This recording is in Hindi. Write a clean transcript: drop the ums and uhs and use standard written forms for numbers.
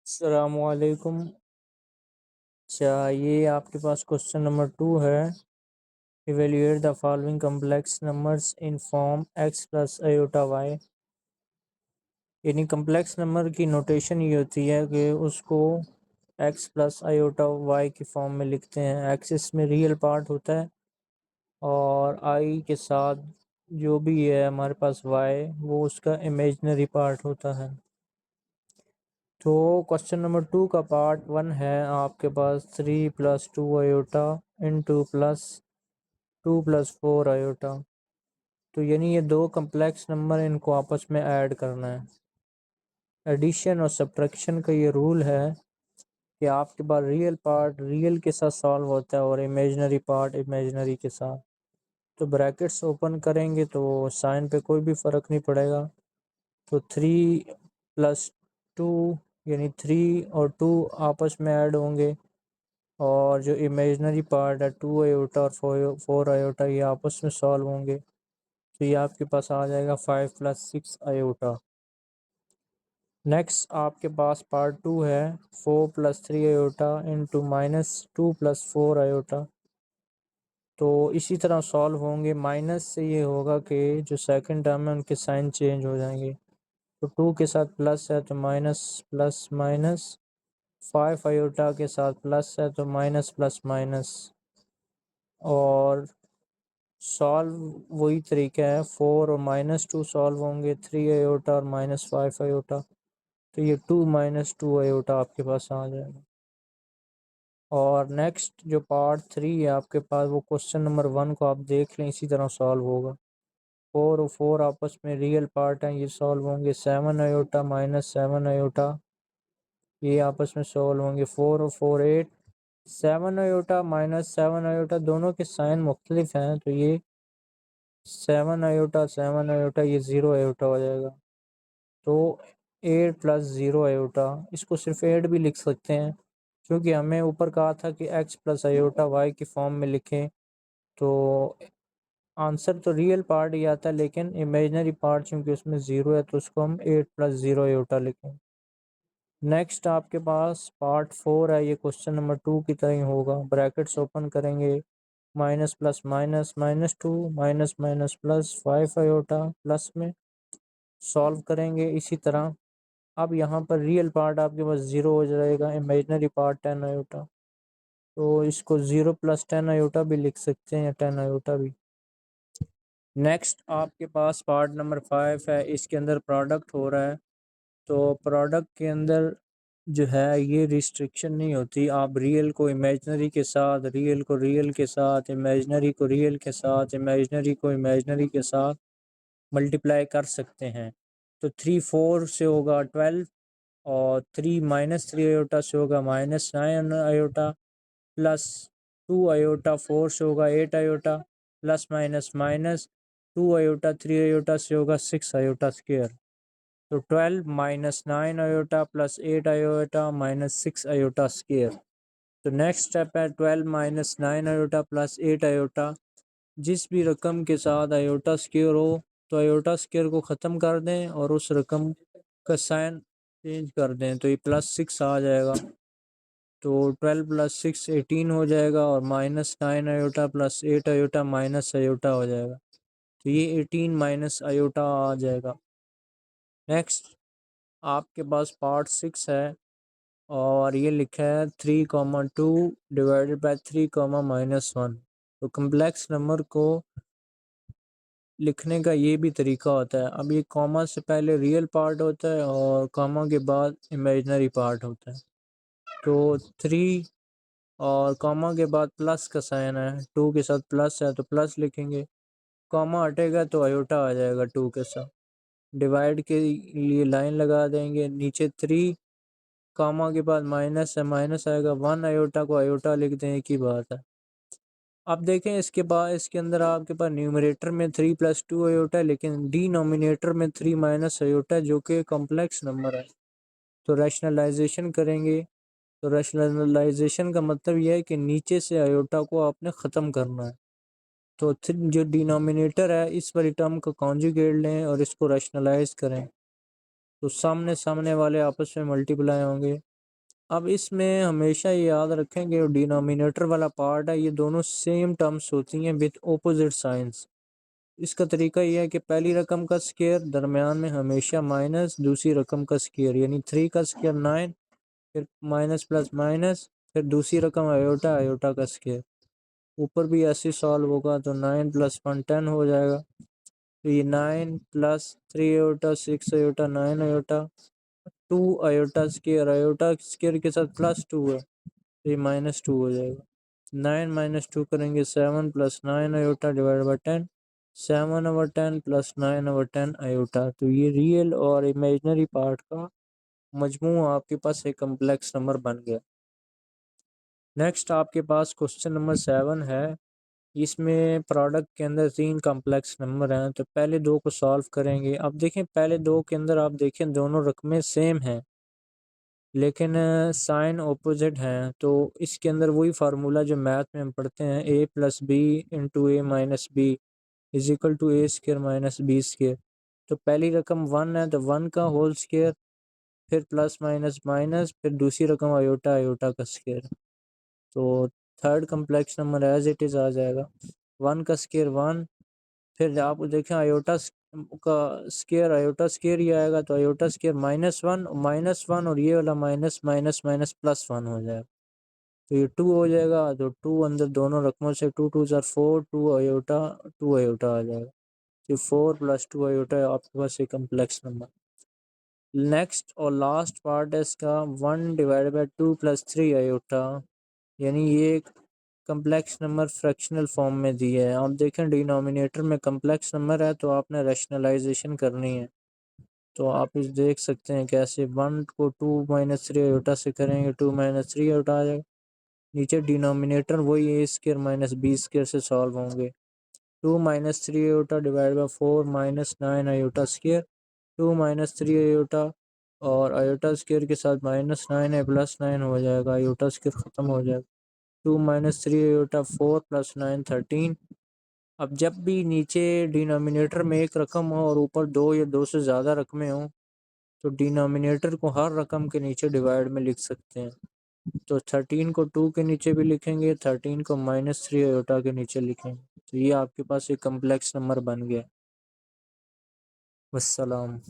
अस्सलामुअलैकुम। अच्छा, ये आपके पास क्वेश्चन नंबर 2 है। Evaluate the following complex numbers in form x plus iota y। यानी कम्प्लेक्स नंबर की नोटेशन ये होती है कि उसको x प्लस आयोटा y की फॉर्म में लिखते हैं। x इसमें रियल पार्ट होता है और i के साथ जो भी है हमारे पास y वो उसका इमेजनरी पार्ट होता है। तो क्वेश्चन नंबर 2 का पार्ट 1 है आपके पास 3 plus 2 iota into plus 2 plus 4 iota. तो यानी ये दो कम्प्लेक्स नंबर, इनको आपस में ऐड करना है। एडिशन और सब्ट्रैक्शन का ये रूल है कि आपके पास रियल पार्ट रियल के साथ सॉल्व होता है और इमेजनरी पार्ट इमेजनरी के साथ। तो ब्रैकेट्स ओपन करेंगे तो साइन पे कोई भी फ़र्क नहीं पड़ेगा। तो 3 प्लस 2 यानी 3 और 2 आपस में ऐड होंगे और जो इमेजनरी पार्ट है 2 आयोटा और 4 आयोटा ये आपस में सॉल्व होंगे। तो ये आपके पास आ जाएगा 5 प्लस 6 आयोटा। नेक्स्ट आपके पास पार्ट 2 है 4 plus 3 iota into minus 2 plus 4 iota. तो इसी तरह सॉल्व होंगे। माइनस से ये होगा कि जो सेकंड टर्म है उनके साइन चेंज हो जाएंगे। तो 2 के साथ प्लस है तो माइनस प्लस माइनस, 5 आयोटा के साथ प्लस है तो माइनस प्लस माइनस। और सॉल्व वही तरीका है, 4 और माइनस 2 सॉल्व होंगे, 3 आयोटा और माइनस 5 आयोटा। तो ये 2 माइनस 2 आयोटा आपके पास आ जाएगा। और नेक्स्ट जो पार्ट 3 है आपके पास, वो क्वेश्चन नंबर 1 को आप देख लें, इसी तरह सॉल्व होगा। 4 और 4 आपस में रियल पार्ट हैं, ये सॉल्व होंगे। 7 आयोटा माइनस 7 आयोटा ये आपस में सॉल्व होंगे। 4 और 4 8। 7 आयोटा माइनस 7 आयोटा दोनों के साइन मुख्तलिफ हैं, तो ये 7 आयोटा ये 0 आयोटा हो जाएगा। तो 8 प्लस 0 आयोटा, इसको सिर्फ 8 भी लिख सकते हैं क्योंकि हमें ऊपर कहा था कि x प्लस आयोटा y की फॉर्म में लिखें। तो आंसर तो रियल पार्ट ही आता है, लेकिन इमेजनरी पार्ट चूँकि उसमें 0 है तो उसको हम 8 प्लस 0 आयोटा लिखें। नेक्स्ट आपके पास पार्ट 4 है, ये क्वेश्चन नंबर 2 की तरह ही होगा। ब्रैकेट्स ओपन करेंगे, minus plus minus minus 2 minus minus plus 5 iota plus में सॉल्व करेंगे इसी तरह। अब यहाँ पर रियल पार्ट आपके पास 0 हो जाएगा, इमेजनरी पार्ट 10 आयोटा। तो इसको 0 प्लस 10 आयोटा भी लिख सकते हैं या 10 आयोटा भी। नेक्स्ट आपके पास पार्ट नंबर 5 है, इसके अंदर प्रोडक्ट हो रहा है। तो प्रोडक्ट के अंदर जो है ये रिस्ट्रिक्शन नहीं होती, आप रियल को इमेजनरी के साथ, रियल को रियल के साथ, इमेजनरी को रियल के साथ, इमेजनरी को इमेजनरी के साथ मल्टीप्लाई कर सकते हैं। तो 3 4 से होगा 12 और 3 माइनस 3 आयोटा से होगा माइनस 9 आयोटा प्लस 2 आयोटा 4 से होगा 8 iota plus minus minus 2 iota 3 iota से होगा 6 आयोटा स्क्वायर। तो 12 minus 9 iota plus 8 iota minus 6 iota square. तो नेक्स्ट स्टेप है 12 माइनस 9 आयोटा प्लस 8 आयोटा। जिस भी रकम के साथ आयोटा स्क्वायर हो तो आयोटा स्क्वायर को ख़त्म कर दें और उस रकम का साइन चेंज कर दें, तो ये प्लस 6 आ जाएगा। तो 12 प्लस 6 18 हो जाएगा और minus 9 iota plus 8 iota minus iota हो जाएगा। तो ये 18 माइनस आयोटा आ जाएगा। नेक्स्ट आपके पास पार्ट 6 है और ये लिखा है 3,2 डिवाइडेड बाय 3, माइनस 1। तो कम्प्लेक्स नंबर को लिखने का ये भी तरीका होता है। अब ये कॉमा से पहले रियल पार्ट होता है और कॉमा के बाद इमेजनरी पार्ट होता है। तो 3 और कॉमा के बाद प्लस का साइन है, 2 के साथ प्लस है तो प्लस लिखेंगे। कॉमा हटेगा तो आयोटा आ जाएगा 2 के साथ। डिवाइड के लिए लाइन लगा देंगे, नीचे 3 कॉमा के बाद माइनस है, माइनस आएगा। 1 आयोटा को आयोटा लिख दें, एक ही बात है। अब देखें इसके बाद इसके अंदर आपके पास न्यूमरेटर में 3 प्लस 2 आयोटा है, लेकिन डिनोमिनेटर में 3 माइनस आयोटा है जो कि कॉम्प्लेक्स नंबर है। तो रैशनलाइजेशन करेंगे। तो रैशनलाइजेशन का मतलब यह है कि नीचे से आयोटा को आपने ख़त्म करना है। तो जो डिनोमिनेटर है इस वाली टर्म का कॉन्जुगेट लें और इसको रैशनलाइज करें, तो सामने सामने वाले आपस में मल्टीप्लाई होंगे। अब इसमें हमेशा ये याद रखें कि डिनोमिनेटर वाला पार्ट है, ये दोनों सेम टर्म्स होती हैं विद ऑपोजिट साइंस। इसका तरीका ये है कि पहली रकम का स्क्वायर दरमियान में हमेशा माइनस, दूसरी रकम का स्क्वायर यानी 3 का स्क्वायर 9, फिर माइनस प्लस माइनस, फिर दूसरी रकम आयोटा, आयोटा का स्क्वायर। ऊपर भी ऐसे सॉल्व होगा तो 9 + 1 10 हो जाएगा। तो ये 9 + 3 iota 6 iota 9 iota 2 iota square, iota square के साथ +2 है तो ये -2 हो जाएगा। 9 - 2 करेंगे 7 + 9 आयोटा डिवाइड बाई 10, 7/10 + 9/10 आयोटा। तो ये रियल और इमेजिनरी पार्ट का मजमू आपके पास एक कम्प्लेक्स नंबर बन गया। नेक्स्ट आपके पास क्वेश्चन नंबर 7 है। इसमें प्रोडक्ट के अंदर 3 कॉम्प्लेक्स नंबर हैं, तो पहले दो को सॉल्व करेंगे। अब देखें पहले दो के अंदर आप देखें दोनों रकमें सेम हैं लेकिन साइन ऑपोजिट हैं, तो इसके अंदर वही फार्मूला जो मैथ में हम पढ़ते हैं, a + b × a - b = a² - b²। तो पहली रकम 1 है तो 1 का होल स्क्वायर, फिर प्लस माइनस माइनस, फिर दूसरी रकम आयोटा, आयोटा का स्क्वायर। तो third complex number as it is आ जाएगा। 1 का स्क्वायर 1, फिर आप देखें आयोटा का स्क्वायर, आयोटा स्क्वायर ही आएगा तो आयोटा स्क्वायर -1, -1 और ये वाला माइनस माइनस माइनस +1 हो जाएगा। तो ये 2 हो जाएगा, तो 2 अंदर दोनों रकमों से 2 2 ज़ार 4, 2 आयोटा आ जाएगा। तो 4 + 2 आयोटा आपके पास एक कम्प्लेक्स नंबर। नेक्स्ट और लास्ट पार्ट है इसका 1/2 + 3 आयोटा, यानी ये एक कम्प्लेक्स नंबर फ्रैक्शनल फॉर्म में दिए हैं। आप देखें डिनोमिनेटर में कम्प्लेक्स नंबर है तो आपने रैशनलाइजेशन करनी है। तो आप इस देख सकते हैं कैसे 1 को 2 - 3 आयोटा से करेंगे, 2 - 3 आयोटा आ जाएगा। नीचे डिनोमिनेटर वही a² - b² से सॉल्व होंगे। 2 - 3 iota divide by 4 -9 iota square, 2 - 3 iota और आयोटा स्क्वायर के साथ -9 है, +9 हो जाएगा, आयोटा स्क्वायर ख़त्म हो जाएगा। 2 - 3 आयोटा 4 + 9 13। अब जब भी नीचे डिनोमिनेटर में एक रकम हो और ऊपर दो या दो से ज़्यादा रकमें हों तो डिनोमिनेटर को हर रकम के नीचे डिवाइड में लिख सकते हैं। तो 13 को 2 के नीचे भी लिखेंगे, 13 को -3 आयोटा के नीचे लिखेंगे। तो ये आपके पास एक कम्प्लेक्स नंबर बन गया। वस्सलाम।